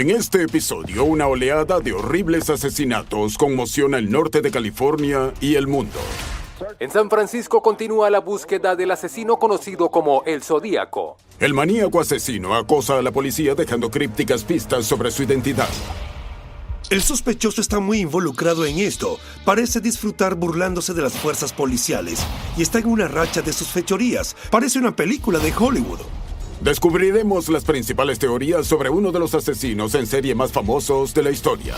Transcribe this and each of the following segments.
En este episodio, una oleada de horribles asesinatos conmociona el norte de California y el mundo. En San Francisco continúa la búsqueda del asesino conocido como el Zodíaco. El maníaco asesino acosa a la policía dejando crípticas pistas sobre su identidad. El sospechoso está muy involucrado en esto. Parece disfrutar burlándose de las fuerzas policiales y está en una racha de sus fechorías. Parece una película de Hollywood. Descubriremos las principales teorías sobre uno de los asesinos en serie más famosos de la historia.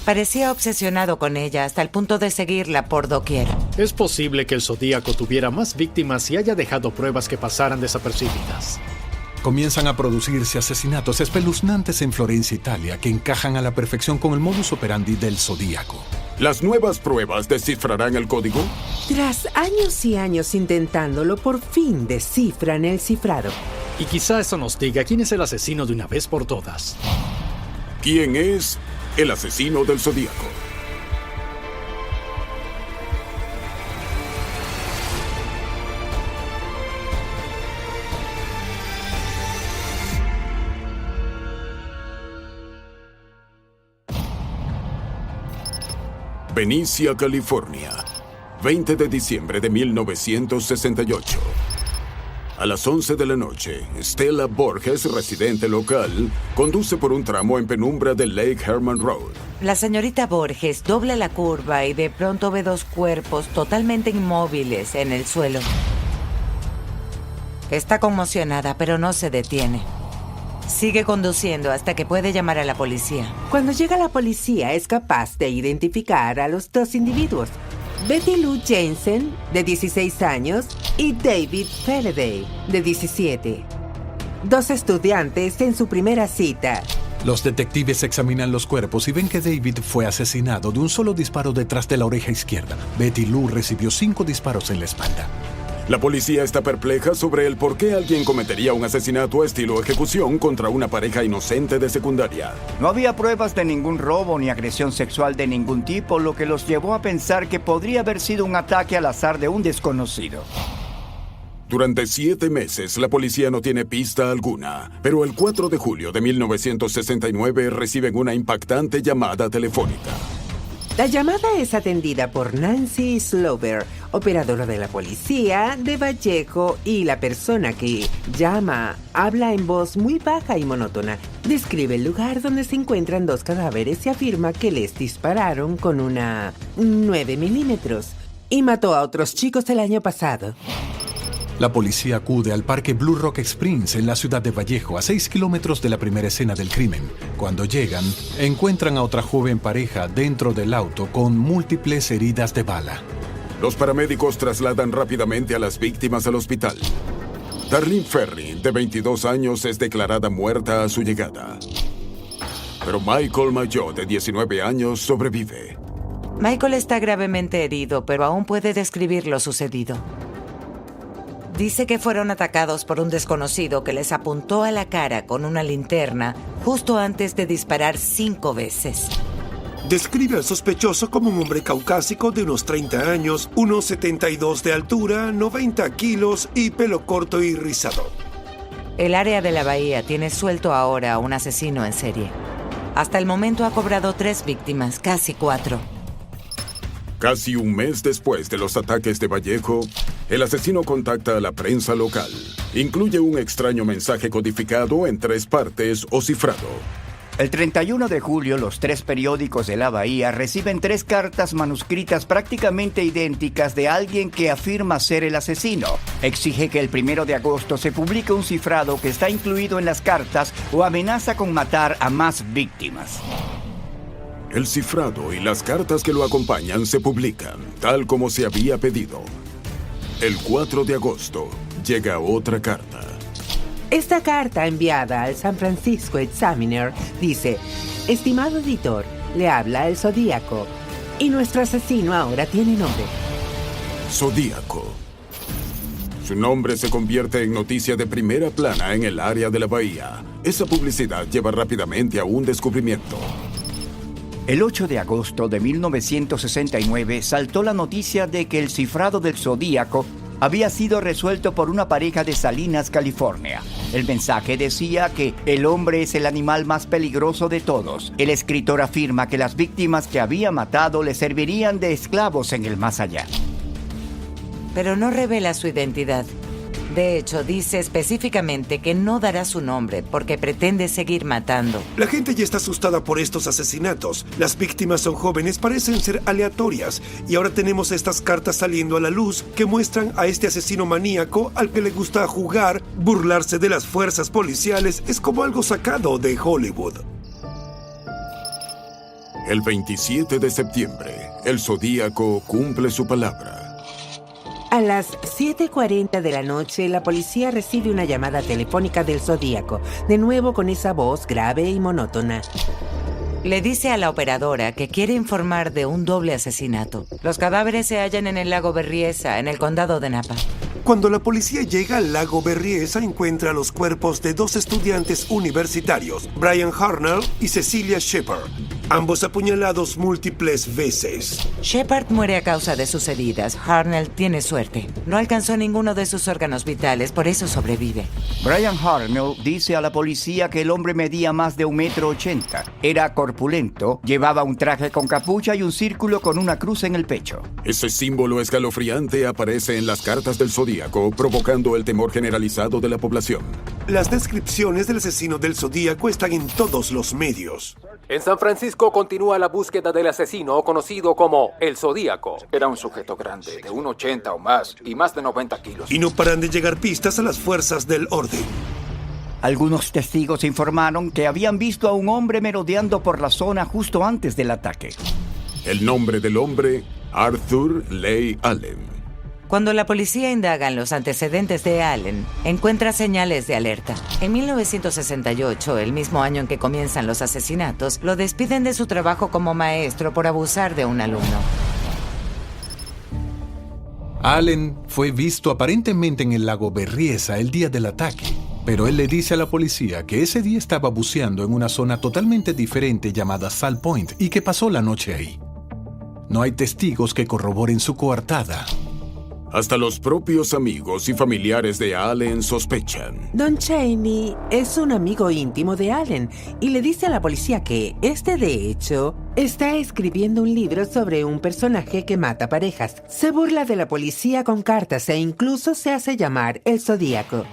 Parecía obsesionado con ella hasta el punto de seguirla por doquier. Es posible que el Zodíaco tuviera más víctimas y haya dejado pruebas que pasaran desapercibidas. Comienzan a producirse asesinatos espeluznantes en Florencia, Italia, que encajan a la perfección con el modus operandi del Zodíaco. ¿Las nuevas pruebas descifrarán el código? Tras años y años intentándolo, por fin descifran el cifrado. Y quizá eso nos diga quién es el asesino de una vez por todas. ¿Quién es el asesino del Zodíaco? Benicia, California, 20 de diciembre de 1968. A las 11 de la noche, Stella Borges, residente local, conduce por un tramo en penumbra de Lake Herman Road. La señorita Borges dobla la curva y de pronto ve dos cuerpos totalmente inmóviles en el suelo. Está conmocionada, pero no se detiene. Sigue conduciendo hasta que puede llamar a la policía. Cuando llega la policía, es capaz de identificar a los dos individuos: Betty Lou Jensen, de 16 años, y David Faraday, de 17. Dos estudiantes en su primera cita. Los detectives examinan los cuerpos y ven que David fue asesinado de un solo disparo detrás de la oreja izquierda. Betty Lou recibió 5 disparos en la espalda. La policía está perpleja sobre el por qué alguien cometería un asesinato estilo ejecución contra una pareja inocente de secundaria. No había pruebas de ningún robo ni agresión sexual de ningún tipo, lo que los llevó a pensar que podría haber sido un ataque al azar de un desconocido. Durante 7 meses, la policía no tiene pista alguna, pero el 4 de julio de 1969 reciben una impactante llamada telefónica. La llamada es atendida por Nancy Slover, operadora de la policía de Vallejo, y la persona que llama habla en voz muy baja y monótona. Describe el lugar donde se encuentran dos cadáveres y afirma que les dispararon con una 9 milímetros y mató a otros chicos el año pasado. La policía acude al parque Blue Rock Springs en la ciudad de Vallejo, a 6 kilómetros de la primera escena del crimen. Cuando llegan, encuentran a otra joven pareja dentro del auto con múltiples heridas de bala. Los paramédicos trasladan rápidamente a las víctimas al hospital. Darlene Ferry, de 22 años, es declarada muerta a su llegada. Pero Michael Mayo, de 19 años, sobrevive. Michael está gravemente herido, pero aún puede describir lo sucedido. Dice que fueron atacados por un desconocido que les apuntó a la cara con una linterna justo antes de disparar 5 veces. Describe al sospechoso como un hombre caucásico de unos 30 años, unos 72 de altura, 90 kilos y pelo corto y rizado. El área de la bahía tiene suelto ahora a un asesino en serie. Hasta el momento ha cobrado 3 víctimas, casi 4. Casi un mes después de los ataques de Vallejo, el asesino contacta a la prensa local. Incluye un extraño mensaje codificado en 3 partes o cifrado. El 31 de julio, los 3 periódicos de la Bahía reciben 3 cartas manuscritas prácticamente idénticas de alguien que afirma ser el asesino. Exige que el 1 de agosto se publique un cifrado que está incluido en las cartas o amenaza con matar a más víctimas. El cifrado y las cartas que lo acompañan se publican, tal como se había pedido. El 4 de agosto llega otra carta. Esta carta enviada al San Francisco Examiner dice: estimado editor, le habla el Zodíaco y nuestro asesino ahora tiene nombre. Zodíaco. Su nombre se convierte en noticia de primera plana en el área de la bahía. Esa publicidad lleva rápidamente a un descubrimiento. El 8 de agosto de 1969 saltó la noticia de que el cifrado del Zodíaco había sido resuelto por una pareja de Salinas, California. El mensaje decía que el hombre es el animal más peligroso de todos. El escritor afirma que las víctimas que había matado le servirían de esclavos en el más allá. Pero no revela su identidad. De hecho, dice específicamente que no dará su nombre porque pretende seguir matando. La gente ya está asustada por estos asesinatos. Las víctimas son jóvenes, parecen ser aleatorias. Y ahora tenemos estas cartas saliendo a la luz que muestran a este asesino maníaco al que le gusta jugar, burlarse de las fuerzas policiales. Es como algo sacado de Hollywood. El 27 de septiembre, el Zodíaco cumple su palabra. A las 7:40 de la noche, la policía recibe una llamada telefónica del Zodíaco, de nuevo con esa voz grave y monótona. Le dice a la operadora que quiere informar de un doble asesinato. Los cadáveres se hallan en el lago Berryessa, en el condado de Napa. Cuando la policía llega al lago Berryessa, encuentra los cuerpos de 2 estudiantes universitarios, Brian Harnell y Cecilia Shepard, ambos apuñalados múltiples veces. Shepard muere a causa de sus heridas. Harnell tiene suerte. No alcanzó ninguno de sus órganos vitales, por eso sobrevive. Brian Harnell dice a la policía que el hombre medía más de 1,80 m. Era corpulento, llevaba un traje con capucha y un círculo con una cruz en el pecho. Ese símbolo escalofriante aparece en las cartas del Zodíaco, provocando el temor generalizado de la población. Las descripciones del asesino del Zodíaco están en todos los medios. En San Francisco continúa la búsqueda del asesino conocido como el Zodíaco. Era un sujeto grande, de 1,80 o más, y más de 90 kilos. Y no paran de llegar pistas a las fuerzas del orden. Algunos testigos informaron que habían visto a un hombre merodeando por la zona justo antes del ataque. El nombre del hombre, Arthur Leigh Allen. Cuando la policía indaga en los antecedentes de Allen, encuentra señales de alerta. En 1968, el mismo año en que comienzan los asesinatos, lo despiden de su trabajo como maestro por abusar de un alumno. Allen fue visto aparentemente en el lago Berryessa el día del ataque, pero él le dice a la policía que ese día estaba buceando en una zona totalmente diferente llamada Salt Point y que pasó la noche ahí. No hay testigos que corroboren su coartada. Hasta los propios amigos y familiares de Allen sospechan. Don Cheney es un amigo íntimo de Allen y le dice a la policía que de hecho, está escribiendo un libro sobre un personaje que mata parejas. Se burla de la policía con cartas e incluso se hace llamar el Zodíaco.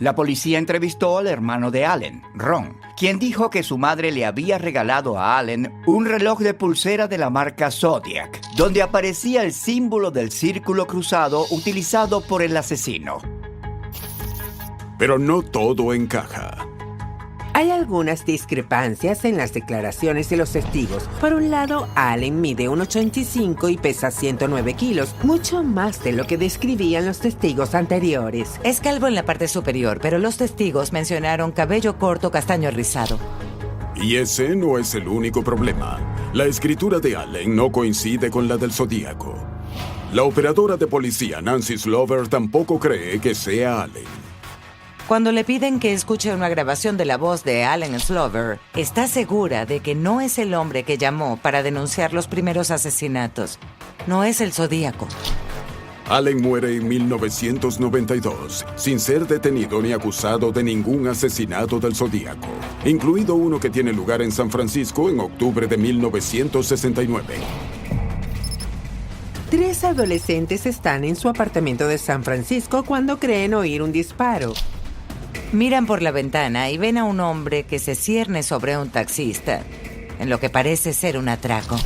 La policía entrevistó al hermano de Allen, Ron, quien dijo que su madre le había regalado a Allen un reloj de pulsera de la marca Zodiac, donde aparecía el símbolo del círculo cruzado utilizado por el asesino. Pero no todo encaja. Hay algunas discrepancias en las declaraciones de los testigos. Por un lado, Allen mide 1,85 y pesa 109 kilos, mucho más de lo que describían los testigos anteriores. Es calvo en la parte superior, pero los testigos mencionaron cabello corto castaño rizado. Y ese no es el único problema. La escritura de Allen no coincide con la del Zodíaco. La operadora de policía Nancy Slover tampoco cree que sea Allen. Cuando le piden que escuche una grabación de la voz de Allen Slover, está segura de que no es el hombre que llamó para denunciar los primeros asesinatos. No es el Zodíaco. Allen muere en 1992, sin ser detenido ni acusado de ningún asesinato del Zodíaco, incluido uno que tiene lugar en San Francisco en octubre de 1969. 3 adolescentes están en su apartamento de San Francisco cuando creen oír un disparo. Miran por la ventana y ven a un hombre que se cierne sobre un taxista, en lo que parece ser un atraco.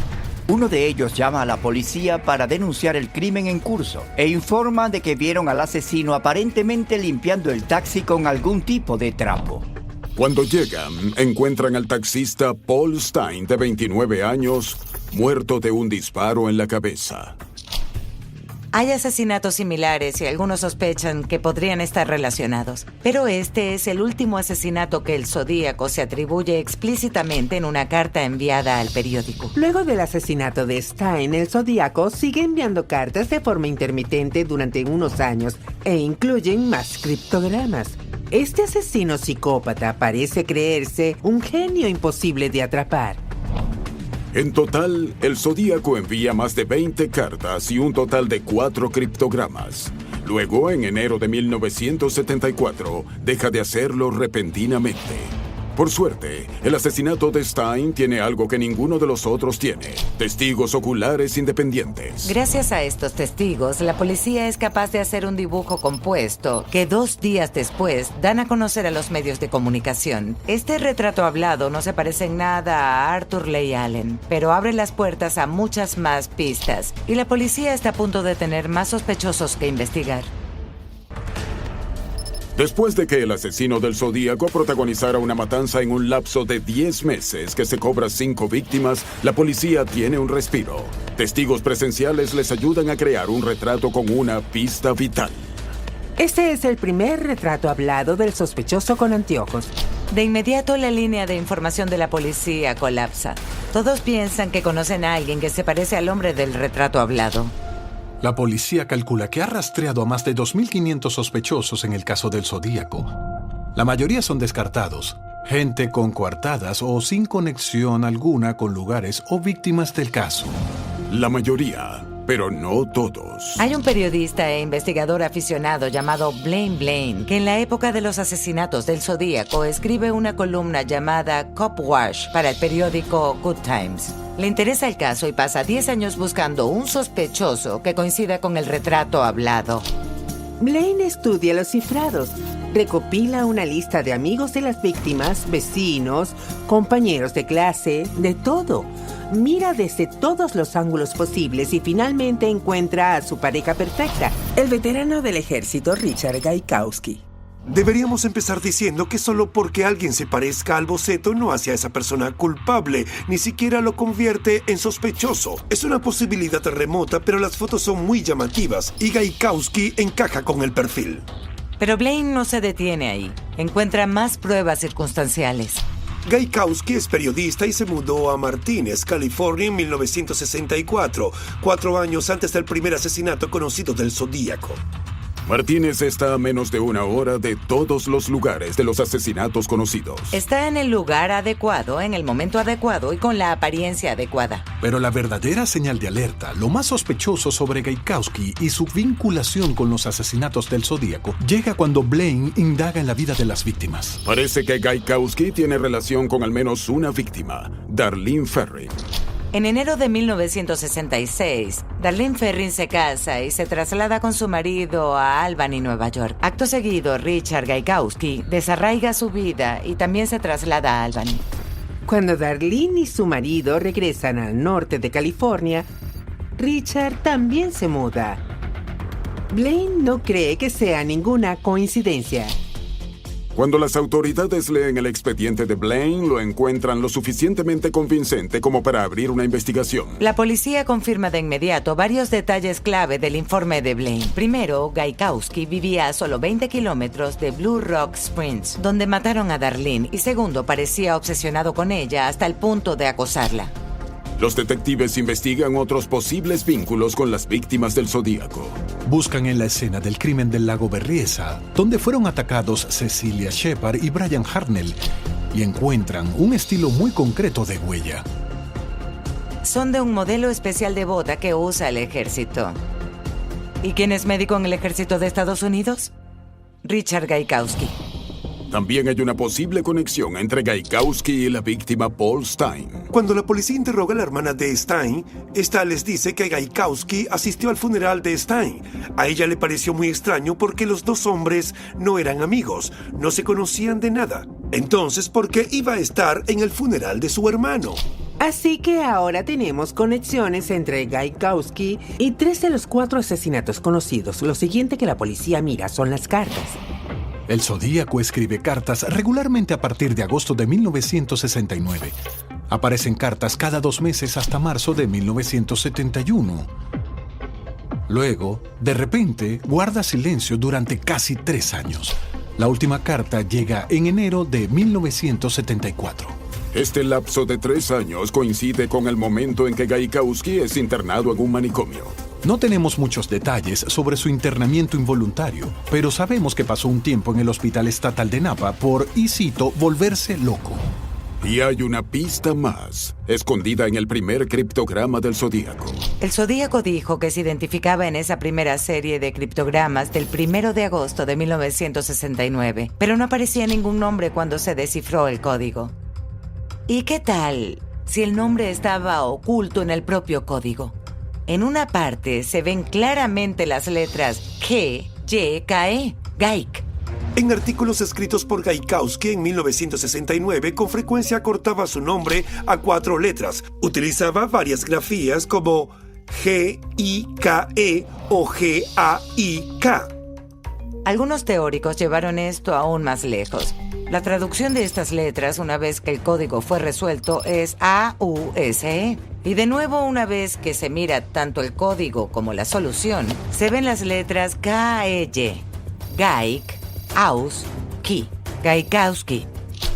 Uno de ellos llama a la policía para denunciar el crimen en curso e informa de que vieron al asesino aparentemente limpiando el taxi con algún tipo de trapo. Cuando llegan, encuentran al taxista Paul Stein, de 29 años, muerto de un disparo en la cabeza. Hay asesinatos similares y algunos sospechan que podrían estar relacionados. Pero este es el último asesinato que el Zodíaco se atribuye explícitamente en una carta enviada al periódico. Luego del asesinato de Stein, el Zodíaco sigue enviando cartas de forma intermitente durante unos años e incluyen más criptogramas. Este asesino psicópata parece creerse un genio imposible de atrapar. En total, el Zodíaco envía más de 20 cartas y un total de 4 criptogramas. Luego, en enero de 1974, deja de hacerlo repentinamente. Por suerte, el asesinato de Stein tiene algo que ninguno de los otros tiene: testigos oculares independientes. Gracias a estos testigos, la policía es capaz de hacer un dibujo compuesto que 2 días después dan a conocer a los medios de comunicación. Este retrato hablado no se parece en nada a Arthur Leigh Allen, pero abre las puertas a muchas más pistas, y la policía está a punto de tener más sospechosos que investigar. Después de que el asesino del Zodíaco protagonizara una matanza en un lapso de 10 meses que se cobra 5 víctimas, la policía tiene un respiro. Testigos presenciales les ayudan a crear un retrato con una pista vital. Este es el primer retrato hablado del sospechoso con anteojos. De inmediato, la línea de información de la policía colapsa. Todos piensan que conocen a alguien que se parece al hombre del retrato hablado. La policía calcula que ha rastreado a más de 2.500 sospechosos en el caso del Zodíaco. La mayoría son descartados, gente con coartadas o sin conexión alguna con lugares o víctimas del caso. La mayoría, pero no todos. Hay un periodista e investigador aficionado llamado Blaine Blaine, que en la época de los asesinatos del Zodíaco escribe una columna llamada Cop Wash para el periódico Good Times. Le interesa el caso y pasa 10 años buscando un sospechoso que coincida con el retrato hablado. Blaine estudia los cifrados, recopila una lista de amigos de las víctimas, vecinos, compañeros de clase, de todo. Mira desde todos los ángulos posibles y finalmente encuentra a su pareja perfecta, el veterano del ejército Richard Gaikowski. Deberíamos empezar diciendo que solo porque alguien se parezca al boceto no hace a esa persona culpable, ni siquiera lo convierte en sospechoso. Es una posibilidad remota, pero las fotos son muy llamativas y Gaikowski encaja con el perfil. Pero Blaine no se detiene ahí. Encuentra más pruebas circunstanciales. Gaikowski es periodista y se mudó a Martínez, California en 1964, 4 años antes del primer asesinato conocido del Zodíaco. Martínez está a menos de 1 hora de todos los lugares de los asesinatos conocidos. Está en el lugar adecuado, en el momento adecuado y con la apariencia adecuada. Pero la verdadera señal de alerta, lo más sospechoso sobre Gaikowski y su vinculación con los asesinatos del Zodíaco, llega cuando Blaine indaga en la vida de las víctimas. Parece que Gaikowski tiene relación con al menos una víctima, Darlene Ferrin. En enero de 1966, Darlene Ferrin se casa y se traslada con su marido a Albany, Nueva York. Acto seguido, Richard Gaikowski desarraiga su vida y también se traslada a Albany. Cuando Darlene y su marido regresan al norte de California, Richard también se muda. Blaine no cree que sea ninguna coincidencia. Cuando las autoridades leen el expediente de Blaine, lo encuentran lo suficientemente convincente como para abrir una investigación. La policía confirma de inmediato varios detalles clave del informe de Blaine. Primero, Gaikowski vivía a solo 20 kilómetros de Blue Rock Springs, donde mataron a Darlene, y segundo, parecía obsesionado con ella hasta el punto de acosarla. Los detectives investigan otros posibles vínculos con las víctimas del Zodíaco. Buscan en la escena del crimen del lago Berryessa, donde fueron atacados Cecilia Shepard y Brian Hartnell, y encuentran un estilo muy concreto de huella. Son de un modelo especial de bota que usa el ejército. ¿Y quién es médico en el ejército de Estados Unidos? Richard Gaikowski. También hay una posible conexión entre Gaikowski y la víctima Paul Stein. Cuando la policía interroga a la hermana de Stein, esta les dice que Gaikowski asistió al funeral de Stein. A ella le pareció muy extraño porque los dos hombres no eran amigos, no se conocían de nada. Entonces, ¿por qué iba a estar en el funeral de su hermano? Así que ahora tenemos conexiones entre Gaikowski y 3 de los 4 asesinatos conocidos. Lo siguiente que la policía mira son las cartas. El Zodíaco escribe cartas regularmente a partir de agosto de 1969. Aparecen cartas cada 2 meses hasta marzo de 1971. Luego, de repente, guarda silencio durante casi 3 años. La última carta llega en enero de 1974. Este lapso de 3 años coincide con el momento en que Gaikowski es internado en un manicomio. No tenemos muchos detalles sobre su internamiento involuntario, pero sabemos que pasó un tiempo en el Hospital Estatal de Napa por, y cito, volverse loco. Y hay una pista más, escondida en el primer criptograma del Zodíaco. El Zodíaco dijo que se identificaba en esa primera serie de criptogramas del 1 de agosto de 1969, pero no aparecía ningún nombre cuando se descifró el código. ¿Y qué tal si el nombre estaba oculto en el propio código? En una parte se ven claramente las letras G, Y, K, E, GAIK. En artículos escritos por Gaikowski en 1969, con frecuencia acortaba su nombre a 4 letras. Utilizaba varias grafías como G-I-K-E o G-A-I-K. Algunos teóricos llevaron esto aún más lejos. La traducción de estas letras, una vez que el código fue resuelto, es A-U-S-E. Y de nuevo, una vez que se mira tanto el código como la solución, se ven las letras K-E-Y, GAIK, Aus, Ki, Gaikowski.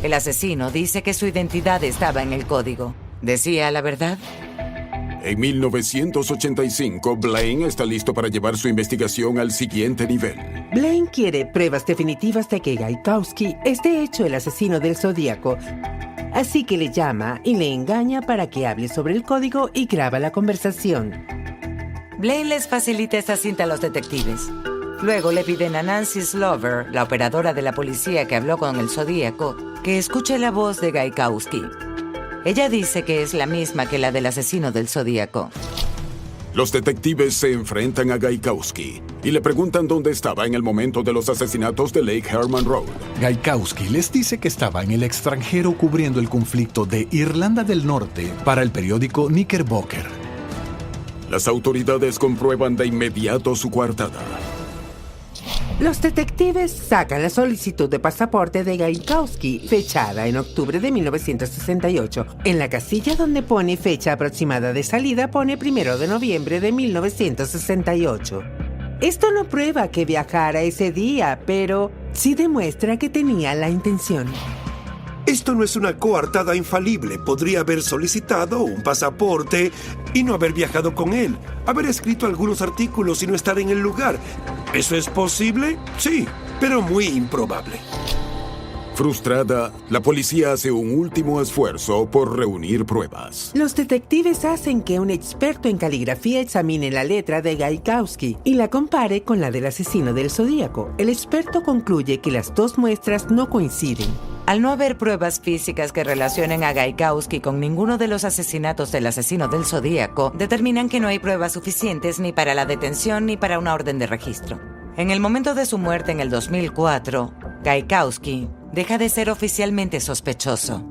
El asesino dice que su identidad estaba en el código. ¿Decía la verdad? En 1985, Blaine está listo para llevar su investigación al siguiente nivel. Blaine quiere pruebas definitivas de que Gaikowski es de hecho el asesino del Zodíaco. Así que le llama y le engaña para que hable sobre el código y graba la conversación. Blaine les facilita esta cinta a los detectives. Luego le piden a Nancy Slover, la operadora de la policía que habló con el Zodíaco, que escuche la voz de Gaikowski. Ella dice que es la misma que la del asesino del Zodíaco. Los detectives se enfrentan a Gaikowski y le preguntan dónde estaba en el momento de los asesinatos de Lake Herman Road. Gaikowski les dice que estaba en el extranjero cubriendo el conflicto de Irlanda del Norte para el periódico Knickerbocker. Las autoridades comprueban de inmediato su coartada. Los detectives sacan la solicitud de pasaporte de Gaikowski, fechada en octubre de 1968. En la casilla donde pone fecha aproximada de salida pone 1 de noviembre de 1968. Esto no prueba que viajara ese día, pero sí demuestra que tenía la intención. Esto no es una coartada infalible. Podría haber solicitado un pasaporte y no haber viajado con él. Haber escrito algunos artículos y no estar en el lugar. ¿Eso es posible? Sí, pero muy improbable. Frustrada, la policía hace un último esfuerzo por reunir pruebas. Los detectives hacen que un experto en caligrafía examine la letra de Gaikowski y la compare con la del asesino del Zodíaco. El experto concluye que las dos muestras no coinciden. Al no haber pruebas físicas que relacionen a Gaikowski con ninguno de los asesinatos del asesino del Zodíaco, determinan que no hay pruebas suficientes ni para la detención ni para una orden de registro. En el momento de su muerte en el 2004, Gaikowski deja de ser oficialmente sospechoso.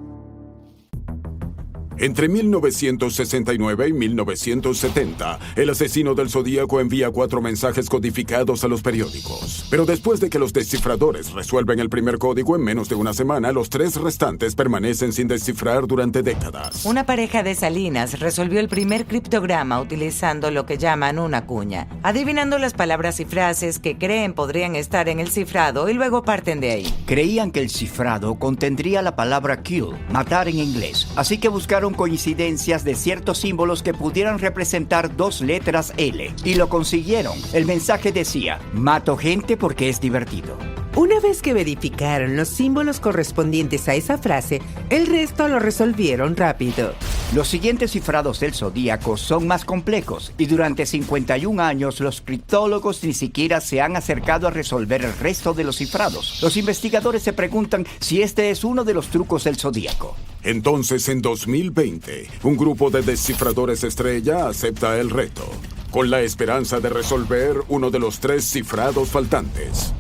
Entre 1969 y 1970, el asesino del Zodíaco envía 4 mensajes codificados a los periódicos. Pero después de que los descifradores resuelven el primer código en menos de una semana, los 3 restantes permanecen sin descifrar durante décadas. Una pareja de Salinas resolvió el primer criptograma utilizando lo que llaman una cuña, adivinando las palabras y frases que creen podrían estar en el cifrado y luego parten de ahí. Creían que el cifrado contendría la palabra kill, matar en inglés, así que buscaron coincidencias de ciertos símbolos que pudieran representar 2 letras L. Y lo consiguieron. El mensaje decía, mato gente porque es divertido. Una vez que verificaron los símbolos correspondientes a esa frase, el resto lo resolvieron rápido. Los siguientes cifrados del Zodíaco son más complejos y durante 51 años los criptólogos ni siquiera se han acercado a resolver el resto de los cifrados. Los investigadores se preguntan si este es uno de los trucos del Zodíaco. Entonces, en 2020, un grupo de descifradores estrella acepta el reto, con la esperanza de resolver uno de los 3 cifrados faltantes.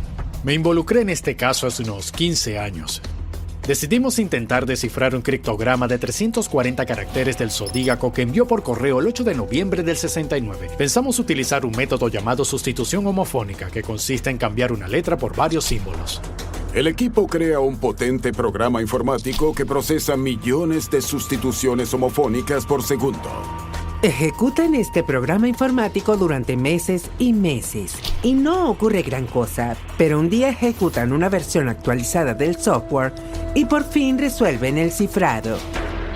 Me involucré en este caso hace unos 15 años. Decidimos intentar descifrar un criptograma de 340 caracteres del Zodíaco que envió por correo el 8 de noviembre del 69. Pensamos utilizar un método llamado sustitución homofónica, que consiste en cambiar una letra por varios símbolos. El equipo crea un potente programa informático que procesa millones de sustituciones homofónicas por segundo. Ejecutan este programa informático durante meses y meses. Y no ocurre gran cosa, pero un día ejecutan una versión actualizada del software y por fin resuelven el cifrado.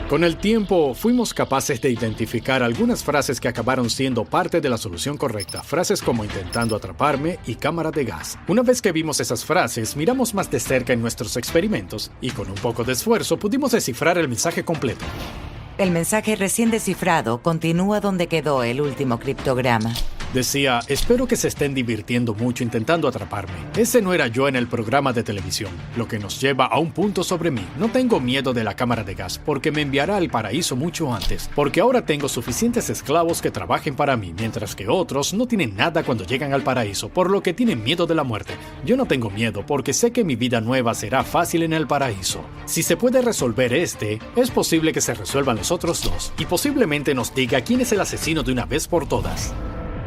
Con el tiempo, fuimos capaces de identificar algunas frases que acabaron siendo parte de la solución correcta. Frases como intentando atraparme y cámara de gas. Una vez que vimos esas frases, miramos más de cerca en nuestros experimentos y con un poco de esfuerzo pudimos descifrar el mensaje completo. El mensaje recién descifrado continúa donde quedó el último criptograma. Decía, espero que se estén divirtiendo mucho intentando atraparme. Ese no era yo en el programa de televisión, lo que nos lleva a un punto sobre mí. No tengo miedo de la cámara de gas, porque me enviará al paraíso mucho antes, porque ahora tengo suficientes esclavos que trabajen para mí, mientras que otros no tienen nada cuando llegan al paraíso, por lo que tienen miedo de la muerte. Yo no tengo miedo, porque sé que mi vida nueva será fácil en el paraíso. Si se puede resolver es posible que se resuelvan los otros dos, y posiblemente nos diga quién es el asesino de una vez por todas.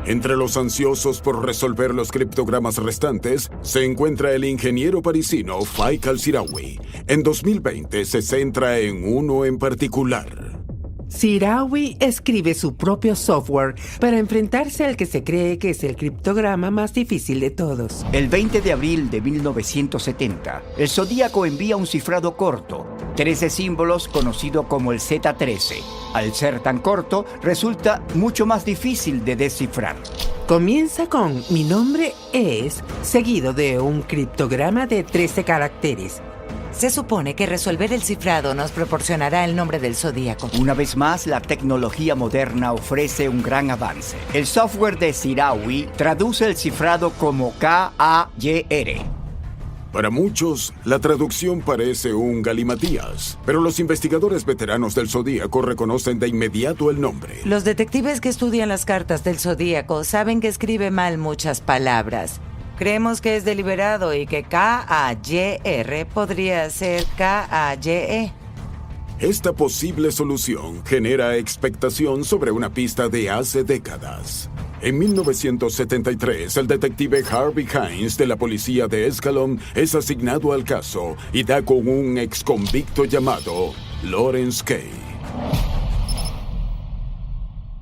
Entre los ansiosos por resolver los criptogramas restantes, se encuentra el ingeniero parisino Faik Al-Sirawi. En 2020 se centra en uno en particular. Sirawi escribe su propio software para enfrentarse al que se cree que es el criptograma más difícil de todos. El 20 de abril de 1970, el Zodíaco envía un cifrado corto, 13 símbolos conocido como el Z13. Al ser tan corto, resulta mucho más difícil de descifrar. Comienza con "mi nombre es", seguido de un criptograma de 13 caracteres. Se supone que resolver el cifrado nos proporcionará el nombre del Zodíaco. Una vez más, la tecnología moderna ofrece un gran avance. El software de Sirawi traduce el cifrado como KAYR. Para muchos, la traducción parece un galimatías, pero los investigadores veteranos del Zodíaco reconocen de inmediato el nombre. Los detectives que estudian las cartas del Zodíaco saben que escribe mal muchas palabras. Creemos que es deliberado y que KAYR podría ser KAYE. Esta posible solución genera expectación sobre una pista de hace décadas. En 1973, el detective Harvey Hines de la policía de Escalon es asignado al caso y da con un exconvicto llamado Lawrence Kay.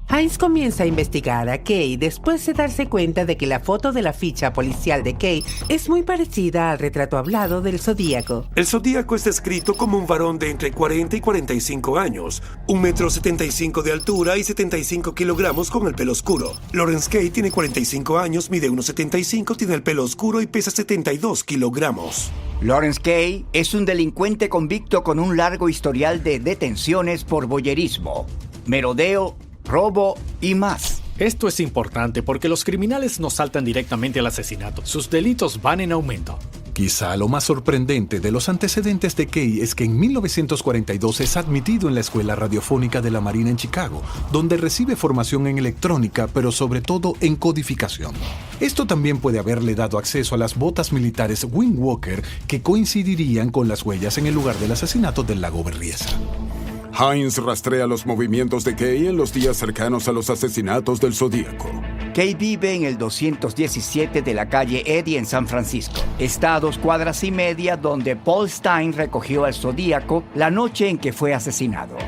Hines comienza a investigar a Kay después de darse cuenta de que la foto de la ficha policial de Kay es muy parecida al retrato hablado del Zodíaco. El Zodíaco es descrito como un varón de entre 40 y 45 años, 1,75 m de altura y 75 kilogramos con el pelo oscuro. Lawrence Kay tiene 45 años, mide 1,75 m, tiene el pelo oscuro y pesa 72 kilogramos. Lawrence Kay es un delincuente convicto con un largo historial de detenciones por voyerismo, merodeo, robo y más. Esto es importante porque los criminales no saltan directamente al asesinato. Sus delitos van en aumento. Quizá lo más sorprendente de los antecedentes de Kay es que en 1942 es admitido en la Escuela Radiofónica de la Marina en Chicago, donde recibe formación en electrónica, pero sobre todo en codificación. Esto también puede haberle dado acceso a las botas militares Windwalker que coincidirían con las huellas en el lugar del asesinato del lago Berryessa. Hines rastrea los movimientos de Kay en los días cercanos a los asesinatos del Zodíaco. Kay vive en el 217 de la calle Eddy en San Francisco. Está a 2,5 cuadras donde Paul Stine recogió al Zodíaco la noche en que fue asesinado.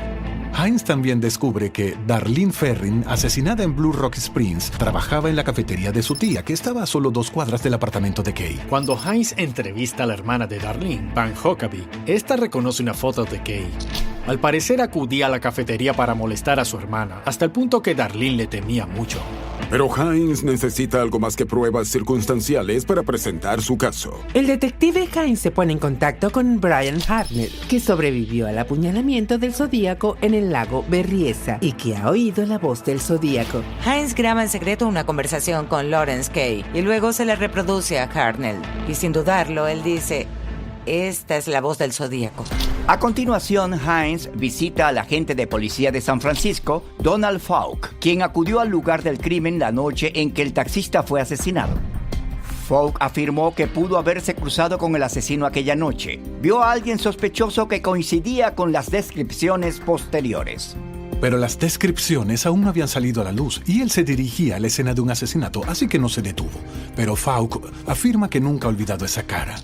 Hines también descubre que Darlene Ferrin, asesinada en Blue Rock Springs, trabajaba en la cafetería de su tía, que estaba a solo 2 cuadras del apartamento de Kay. Cuando Hines entrevista a la hermana de Darlene, Van Huckabee, esta reconoce una foto de Kay. Al parecer acudía a la cafetería para molestar a su hermana, hasta el punto que Darlene le temía mucho. Pero Hines necesita algo más que pruebas circunstanciales para presentar su caso. El detective Hines se pone en contacto con Brian Hartnell, que sobrevivió al apuñalamiento del Zodíaco en el lago Berryessa y que ha oído la voz del Zodíaco. Hines graba en secreto una conversación con Lawrence Kay y luego se la reproduce a Hartnell. Y sin dudarlo, él dice: esta es la voz del Zodíaco. A continuación, Hines visita al agente de policía de San Francisco, Donald Falk, quien acudió al lugar del crimen la noche en que el taxista fue asesinado. Falk afirmó que pudo haberse cruzado con el asesino aquella noche. Vio a alguien sospechoso que coincidía con las descripciones posteriores. Pero las descripciones aún no habían salido a la luz y él se dirigía a la escena de un asesinato, así que no se detuvo. Pero Falk afirma que nunca ha olvidado esa cara.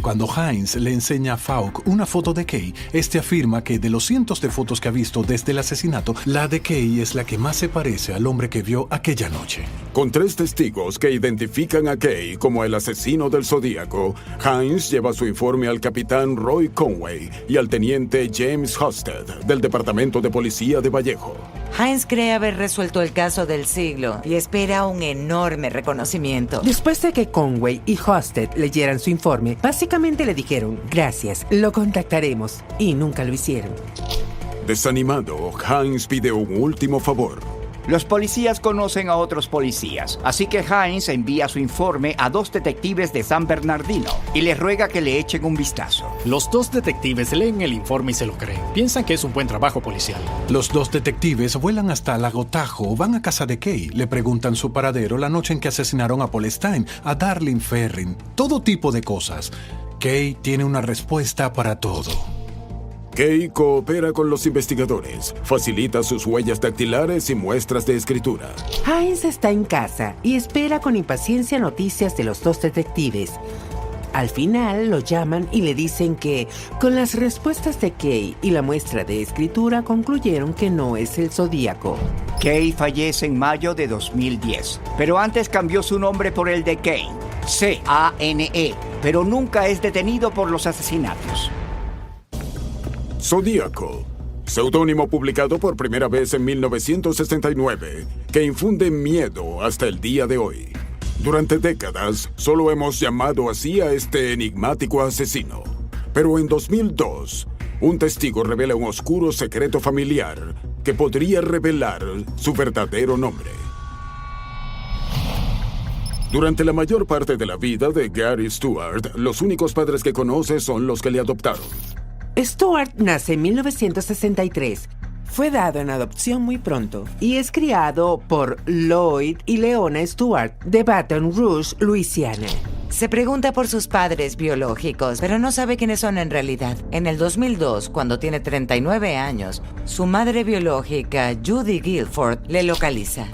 Cuando Hines le enseña a Falk una foto de Kay, este afirma que de los cientos de fotos que ha visto desde el asesinato, la de Kay es la que más se parece al hombre que vio aquella noche. Con 3 testigos que identifican a Kay como el asesino del Zodíaco, Hines lleva su informe al capitán Roy Conway y al teniente James Husted del Departamento de Policía de Vallejo. Hines cree haber resuelto el caso del siglo y espera un enorme reconocimiento. Después de que Conway y Husted leyeran su informe, básicamente le dijeron, gracias, lo contactaremos, y nunca lo hicieron. Desanimado, Hines pide un último favor. Los policías conocen a otros policías, así que Hines envía su informe a 2 detectives de San Bernardino y les ruega que le echen un vistazo. Los 2 detectives leen el informe y se lo creen. Piensan que es un buen trabajo policial. Los 2 detectives vuelan hasta Lago Tahoe, van a casa de Kay, le preguntan su paradero la noche en que asesinaron a Paul Stine, a Darlene Ferrin, todo tipo de cosas. Kay tiene una respuesta para todo. Kay coopera con los investigadores, facilita sus huellas dactilares y muestras de escritura. Hines está en casa y espera con impaciencia noticias de los 2 detectives. Al final lo llaman y le dicen que, con las respuestas de Kay y la muestra de escritura, concluyeron que no es el Zodíaco. Kay fallece en mayo de 2010, pero antes cambió su nombre por el de Kane, C-A-N-E, pero nunca es detenido por los asesinatos. Zodíaco, seudónimo publicado por primera vez en 1969, que infunde miedo hasta el día de hoy. Durante décadas, solo hemos llamado así a este enigmático asesino. Pero en 2002, un testigo revela un oscuro secreto familiar que podría revelar su verdadero nombre. Durante la mayor parte de la vida de Gary Stewart, los únicos padres que conoce son los que le adoptaron. Stewart nace en 1963. Fue dado en adopción muy pronto y es criado por Lloyd y Leona Stewart de Baton Rouge, Luisiana. Se pregunta por sus padres biológicos, pero no sabe quiénes son en realidad. En el 2002, cuando tiene 39 años, su madre biológica, Judy Guilford, le localiza.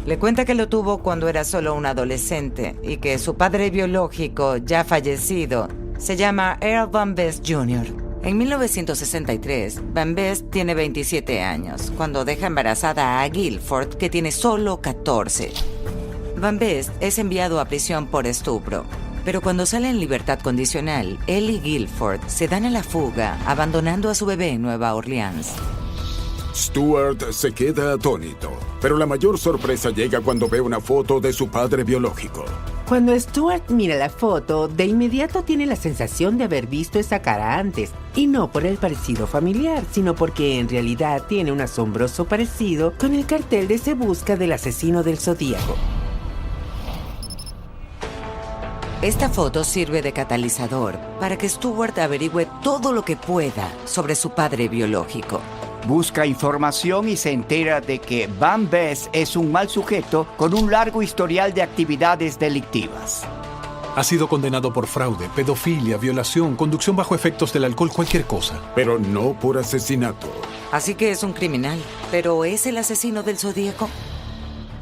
Le cuenta que lo tuvo cuando era solo un adolescente y que su padre biológico, ya fallecido, se llama Earl Van Best Jr. En 1963, Van Best tiene 27 años, cuando deja embarazada a Guilford, que tiene solo 14. Van Best es enviado a prisión por estupro, pero cuando sale en libertad condicional, él y Guilford se dan a la fuga, abandonando a su bebé en Nueva Orleans. Stewart se queda atónito, pero la mayor sorpresa llega cuando ve una foto de su padre biológico. Cuando Stewart mira la foto, de inmediato tiene la sensación de haber visto esa cara antes, y no por el parecido familiar, sino porque en realidad tiene un asombroso parecido con el cartel de Se Busca del asesino del Zodíaco. Esta foto sirve de catalizador para que Stewart averigüe todo lo que pueda sobre su padre biológico. Busca información y se entera de que Van Best es un mal sujeto con un largo historial de actividades delictivas. Ha sido condenado por fraude, pedofilia, violación, conducción bajo efectos del alcohol, cualquier cosa. Pero no por asesinato. Así que es un criminal, pero ¿es el asesino del Zodíaco?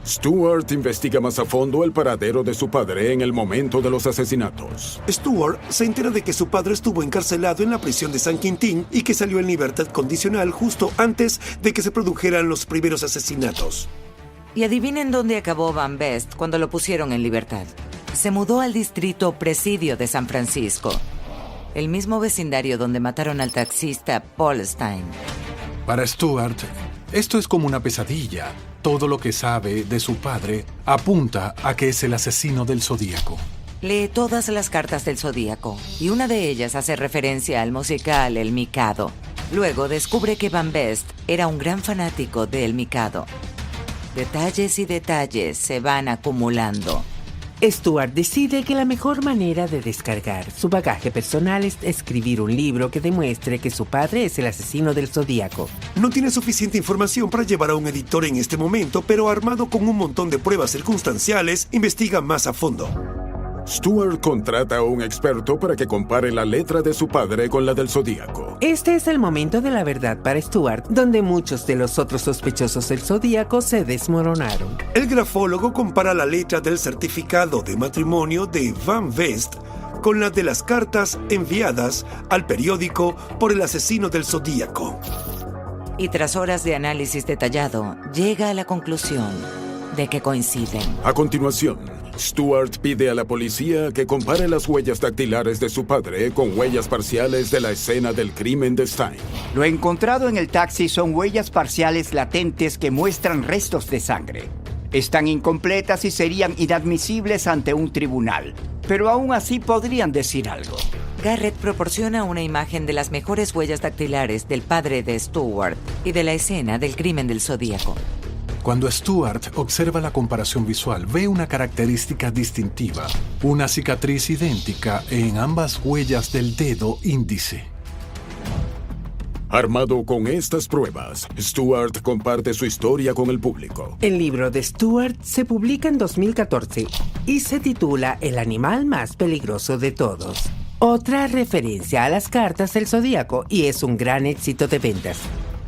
Stewart investiga más a fondo el paradero de su padre en el momento de los asesinatos. Stewart se entera de que su padre estuvo encarcelado en la prisión de San Quintín y que salió en libertad condicional justo antes de que se produjeran los primeros asesinatos. Y adivinen dónde acabó Van Best cuando lo pusieron en libertad. Se mudó al distrito Presidio de San Francisco, el mismo vecindario donde mataron al taxista Paul Stine. Para Stewart, esto es como una pesadilla. Todo lo que sabe de su padre apunta a que es el asesino del Zodíaco. Lee todas las cartas del Zodíaco y una de ellas hace referencia al musical El Mikado. Luego descubre que Van Best era un gran fanático de El Mikado. Detalles y detalles se van acumulando. Stewart decide que la mejor manera de descargar su bagaje personal es escribir un libro que demuestre que su padre es el asesino del Zodíaco. No tiene suficiente información para llevar a un editor en este momento, pero armado con un montón de pruebas circunstanciales, investiga más a fondo. Stewart contrata a un experto para que compare la letra de su padre con la del Zodíaco. Este es el momento de la verdad para Stewart, donde muchos de los otros sospechosos del Zodíaco se desmoronaron. El grafólogo compara la letra del certificado de matrimonio de Van Best con la de las cartas enviadas al periódico por el asesino del Zodíaco. Y tras horas de análisis detallado, llega a la conclusión de que coinciden. A continuación, Stuart pide a la policía que compare las huellas dactilares de su padre con huellas parciales de la escena del crimen de Stein. Lo encontrado en el taxi son huellas parciales latentes que muestran restos de sangre. Están incompletas y serían inadmisibles ante un tribunal, pero aún así podrían decir algo. Garrett proporciona una imagen de las mejores huellas dactilares del padre de Stuart y de la escena del crimen del Zodíaco. Cuando Stuart observa la comparación visual, ve una característica distintiva, una cicatriz idéntica en ambas huellas del dedo índice. Armado con estas pruebas, Stuart comparte su historia con el público. El libro de Stuart se publica en 2014 y se titula El animal más peligroso de todos. Otra referencia a las cartas del Zodíaco y es un gran éxito de ventas.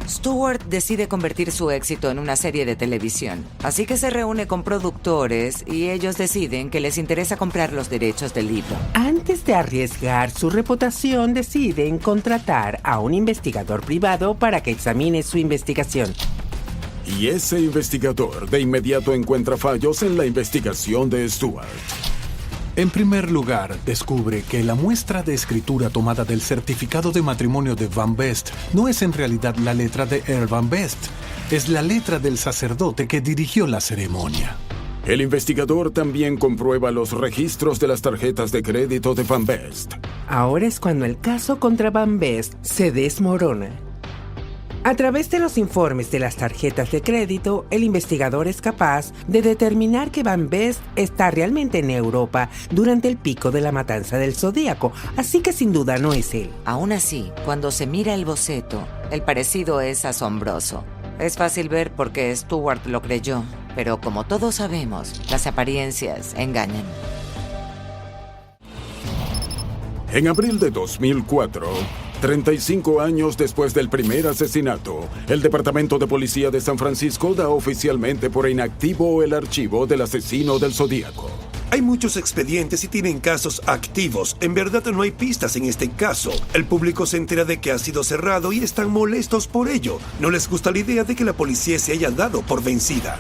Stuart decide convertir su éxito en una serie de televisión, así que se reúne con productores y ellos deciden que les interesa comprar los derechos del libro. Antes de arriesgar su reputación, deciden contratar a un investigador privado para que examine su investigación. Y ese investigador de inmediato encuentra fallos en la investigación de Stuart. En primer lugar, descubre que la muestra de escritura tomada del certificado de matrimonio de Van Best no es en realidad la letra de Earl Van Best, es la letra del sacerdote que dirigió la ceremonia. El investigador también comprueba los registros de las tarjetas de crédito de Van Best. Ahora es cuando el caso contra Van Best se desmorona. A través de los informes de las tarjetas de crédito, el investigador es capaz de determinar que Van Best está realmente en Europa durante el pico de la matanza del Zodíaco, así que sin duda no es él. Aún así, cuando se mira el boceto, el parecido es asombroso. Es fácil ver por qué Stuart lo creyó, pero como todos sabemos, las apariencias engañan. En abril de 2004, 35 años después del primer asesinato, el Departamento de Policía de San Francisco da oficialmente por inactivo el archivo del asesino del Zodíaco. Hay muchos expedientes y tienen casos activos. En verdad no hay pistas en este caso. El público se entera de que ha sido cerrado y están molestos por ello. No les gusta la idea de que la policía se haya dado por vencida.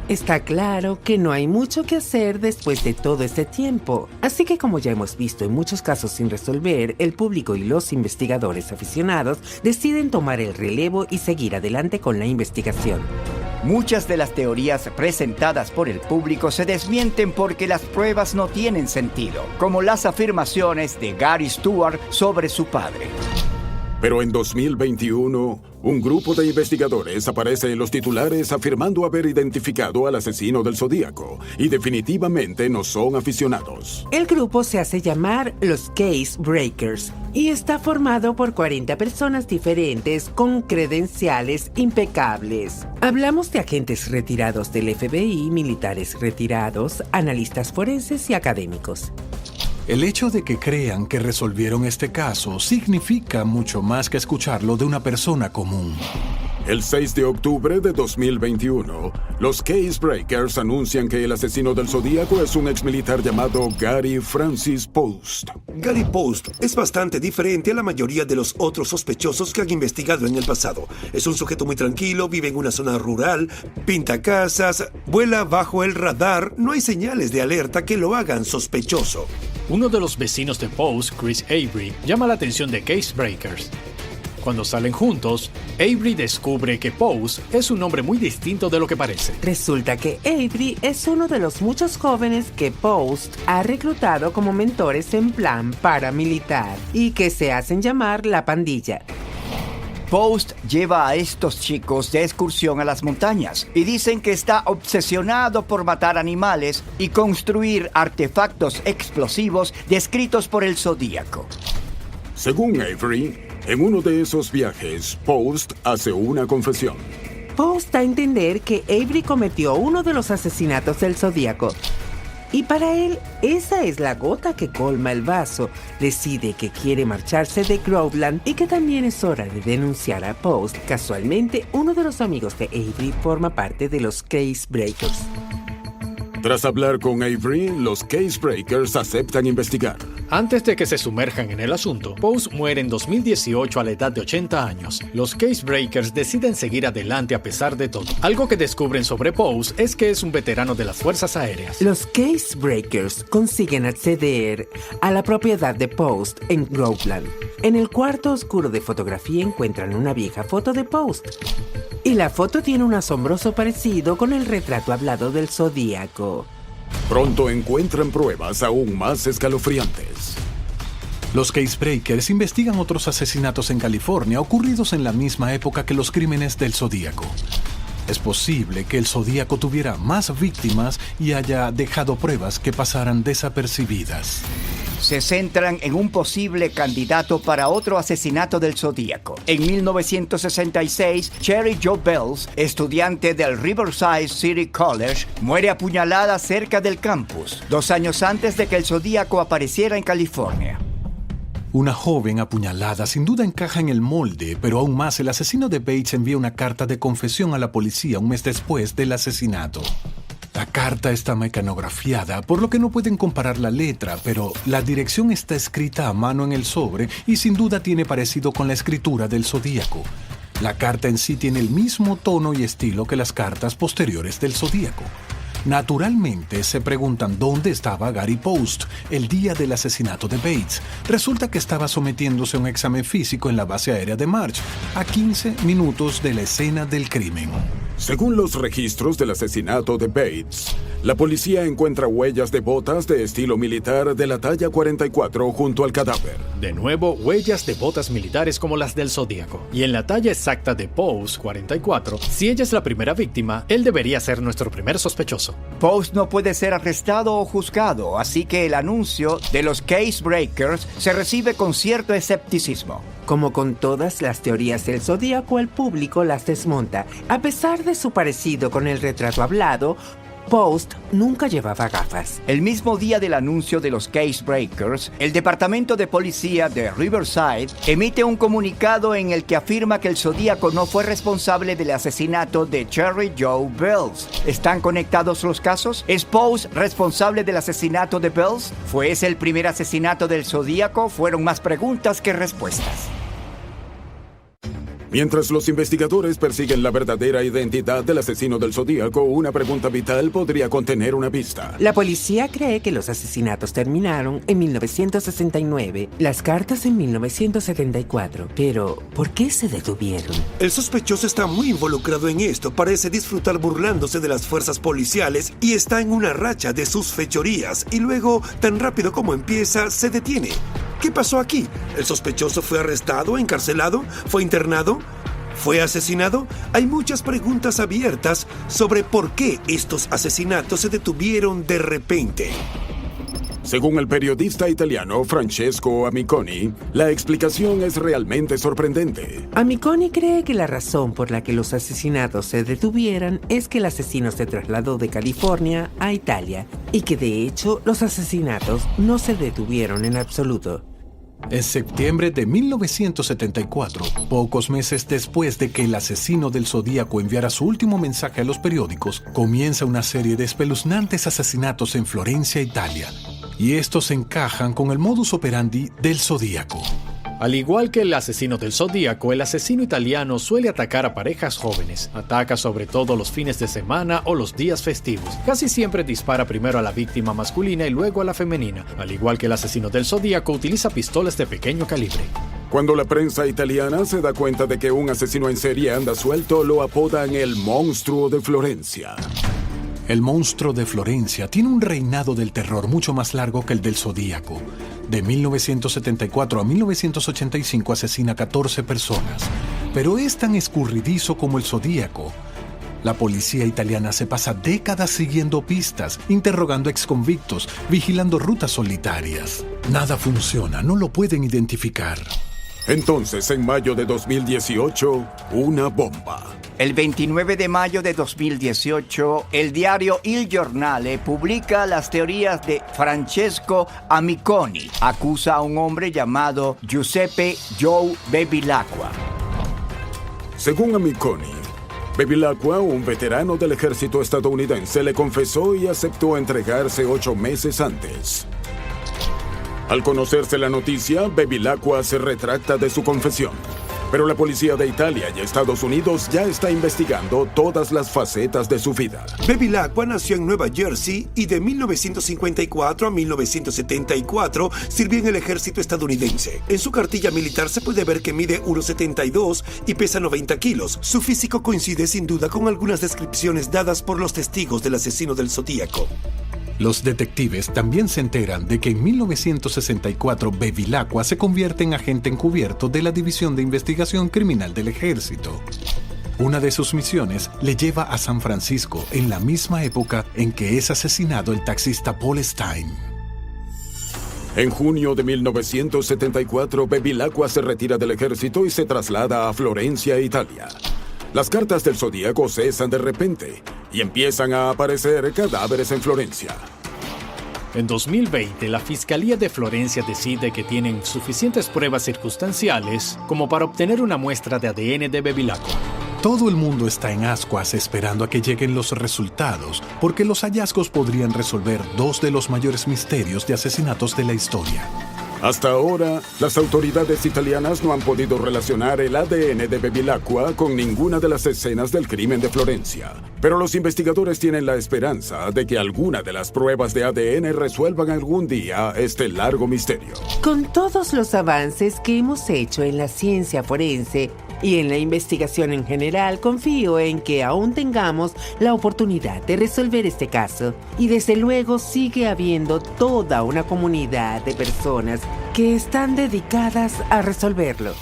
Está claro que no hay mucho que hacer después de todo este tiempo. Así que, como ya hemos visto en muchos casos sin resolver, el público y los investigadores aficionados deciden tomar el relevo y seguir adelante con la investigación. Muchas de las teorías presentadas por el público se desmienten porque las pruebas no tienen sentido, como las afirmaciones de Gary Stuart sobre su padre. Pero en 2021, un grupo de investigadores aparece en los titulares afirmando haber identificado al asesino del Zodíaco, y definitivamente no son aficionados. El grupo se hace llamar los Case Breakers y está formado por 40 personas diferentes con credenciales impecables. Hablamos de agentes retirados del FBI, militares retirados, analistas forenses y académicos. El hecho de que crean que resolvieron este caso significa mucho más que escucharlo de una persona común. El 6 de octubre de 2021, los Case Breakers anuncian que el asesino del Zodíaco es un exmilitar llamado Gary Francis Post. Gary Post es bastante diferente a la mayoría de los otros sospechosos que han investigado en el pasado. Es un sujeto muy tranquilo, vive en una zona rural, pinta casas, vuela bajo el radar. No hay señales de alerta que lo hagan sospechoso. Uno de los vecinos de Post, Chris Avery, llama la atención de Case Breakers. Cuando salen juntos, Avery descubre que Post es un hombre muy distinto de lo que parece. Resulta que Avery es uno de los muchos jóvenes que Post ha reclutado como mentores en plan paramilitar y que se hacen llamar la pandilla. Post lleva a estos chicos de excursión a las montañas y dicen que está obsesionado por matar animales y construir artefactos explosivos descritos por el Zodíaco. Según Avery, en uno de esos viajes, Post hace una confesión. Post da a entender que Avery cometió uno de los asesinatos del Zodíaco. Y para él, esa es la gota que colma el vaso. Decide que quiere marcharse de Groveland y que también es hora de denunciar a Post. Casualmente, uno de los amigos de Avery forma parte de los Case Breakers. Tras hablar con Avery, los Casebreakers aceptan investigar. Antes de que se sumerjan en el asunto, Post muere en 2018 a la edad de 80 años. Los Casebreakers deciden seguir adelante a pesar de todo. Algo que descubren sobre Post es que es un veterano de las Fuerzas Aéreas. Los Casebreakers consiguen acceder a la propiedad de Post en Groveland. En el cuarto oscuro de fotografía encuentran una vieja foto de Post. Y la foto tiene un asombroso parecido con el retrato hablado del Zodíaco. Pronto encuentran pruebas aún más escalofriantes. Los Casebreakers investigan otros asesinatos en California ocurridos en la misma época que los crímenes del Zodíaco. Es posible que el Zodíaco tuviera más víctimas y haya dejado pruebas que pasaran desapercibidas. Se centran en un posible candidato para otro asesinato del Zodíaco. En 1966, Cherry Jo Bells, estudiante del Riverside City College, muere apuñalada cerca del campus, 2 años antes de que el Zodíaco apareciera en California. Una joven apuñalada sin duda encaja en el molde, pero aún más el asesino de Bates envía una carta de confesión a la policía un mes después del asesinato. La carta está mecanografiada, por lo que no pueden comparar la letra, pero la dirección está escrita a mano en el sobre y sin duda tiene parecido con la escritura del Zodíaco. La carta en sí tiene el mismo tono y estilo que las cartas posteriores del Zodíaco. Naturalmente, se preguntan dónde estaba Gary Post el día del asesinato de Bates. Resulta que estaba sometiéndose a un examen físico en la base aérea de March, a 15 minutos de la escena del crimen. Según los registros del asesinato de Bates, la policía encuentra huellas de botas de estilo militar de la talla 44 junto al cadáver. De nuevo, huellas de botas militares como las del Zodíaco. Y en la talla exacta de Post, 44, si ella es la primera víctima, él debería ser nuestro primer sospechoso. Post no puede ser arrestado o juzgado, así que el anuncio de los Casebreakers se recibe con cierto escepticismo. Como con todas las teorías del Zodíaco, el público las desmonta. A pesar de su parecido con el retrato hablado, Post nunca llevaba gafas. El mismo día del anuncio de los Casebreakers, el Departamento de Policía de Riverside emite un comunicado en el que afirma que el Zodíaco no fue responsable del asesinato de Cherry Jo Bells. ¿Están conectados los casos? ¿Es Post responsable del asesinato de Bells? ¿Fue ese el primer asesinato del Zodíaco? Fueron más preguntas que respuestas. Mientras los investigadores persiguen la verdadera identidad del asesino del Zodíaco, una pregunta vital podría contener una pista. La policía cree que los asesinatos terminaron en 1969, las cartas en 1974. Pero, ¿por qué se detuvieron? El sospechoso está muy involucrado en esto, parece disfrutar burlándose de las fuerzas policiales y está en una racha de sus fechorías y luego, tan rápido como empieza, se detiene. ¿Qué pasó aquí? ¿El sospechoso fue arrestado, encarcelado, fue internado? ¿Fue asesinado? Hay muchas preguntas abiertas sobre por qué estos asesinatos se detuvieron de repente. Según el periodista italiano Francesco Amiconi, la explicación es realmente sorprendente. Amiconi cree que la razón por la que los asesinatos se detuvieran es que el asesino se trasladó de California a Italia y que de hecho los asesinatos no se detuvieron en absoluto. En septiembre de 1974, pocos meses después de que el asesino del Zodíaco enviara su último mensaje a los periódicos, comienza una serie de espeluznantes asesinatos en Florencia, Italia. Y estos encajan con el modus operandi del Zodíaco. Al igual que el asesino del Zodíaco, el asesino italiano suele atacar a parejas jóvenes. Ataca sobre todo los fines de semana o los días festivos. Casi siempre dispara primero a la víctima masculina y luego a la femenina. Al igual que el asesino del Zodíaco, utiliza pistolas de pequeño calibre. Cuando la prensa italiana se da cuenta de que un asesino en serie anda suelto, lo apodan el monstruo de Florencia. El monstruo de Florencia tiene un reinado del terror mucho más largo que el del Zodíaco. De 1974 a 1985 asesina 14 personas, pero es tan escurridizo como el Zodíaco. La policía italiana se pasa décadas siguiendo pistas, interrogando exconvictos, vigilando rutas solitarias. Nada funciona, no lo pueden identificar. Entonces, en mayo de 2018, una bomba. El 29 de mayo de 2018, el diario Il Giornale publica las teorías de Francesco Amiconi. Acusa a un hombre llamado Giuseppe Joe Bevilacqua. Según Amiconi, Bevilacqua, un veterano del ejército estadounidense, le confesó y aceptó entregarse 8 meses antes. Al conocerse la noticia, Bevilacqua se retracta de su confesión. Pero la policía de Italia y Estados Unidos ya está investigando todas las facetas de su vida. Bevilacqua nació en Nueva Jersey y de 1954 a 1974 sirvió en el ejército estadounidense. En su cartilla militar se puede ver que mide 1,72 y pesa 90 kilos. Su físico coincide sin duda con algunas descripciones dadas por los testigos del asesino del Zodíaco. Los detectives también se enteran de que en 1964 Bevilacqua se convierte en agente encubierto de la División de Investigación Criminal del Ejército. Una de sus misiones le lleva a San Francisco en la misma época en que es asesinado el taxista Paul Stein. En junio de 1974, Bevilacqua se retira del ejército y se traslada a Florencia, Italia. Las cartas del Zodíaco cesan de repente y empiezan a aparecer cadáveres en Florencia. En 2020, la Fiscalía de Florencia decide que tienen suficientes pruebas circunstanciales como para obtener una muestra de ADN de Bevilacqua. Todo el mundo está en ascuas esperando a que lleguen los resultados, porque los hallazgos podrían resolver 2 de los mayores misterios de asesinatos de la historia. Hasta ahora, las autoridades italianas no han podido relacionar el ADN de Bevilacqua con ninguna de las escenas del crimen de Florencia. Pero los investigadores tienen la esperanza de que alguna de las pruebas de ADN resuelvan algún día este largo misterio. Con todos los avances que hemos hecho en la ciencia forense y en la investigación en general, confío en que aún tengamos la oportunidad de resolver este caso. Y desde luego sigue habiendo toda una comunidad de personas que están dedicadas a resolverlo.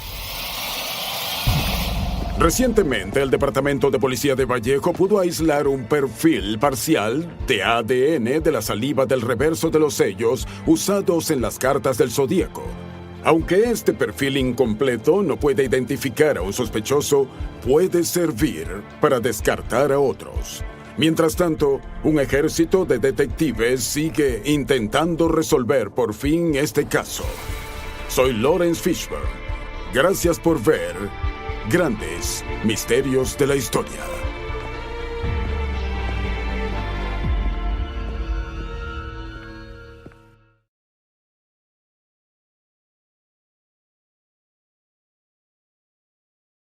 Recientemente, el Departamento de Policía de Vallejo pudo aislar un perfil parcial de ADN de la saliva del reverso de los sellos usados en las cartas del Zodíaco. Aunque este perfil incompleto no puede identificar a un sospechoso, puede servir para descartar a otros. Mientras tanto, un ejército de detectives sigue intentando resolver por fin este caso. Soy Lawrence Fishburne. Gracias por ver Grandes Misterios de la Historia.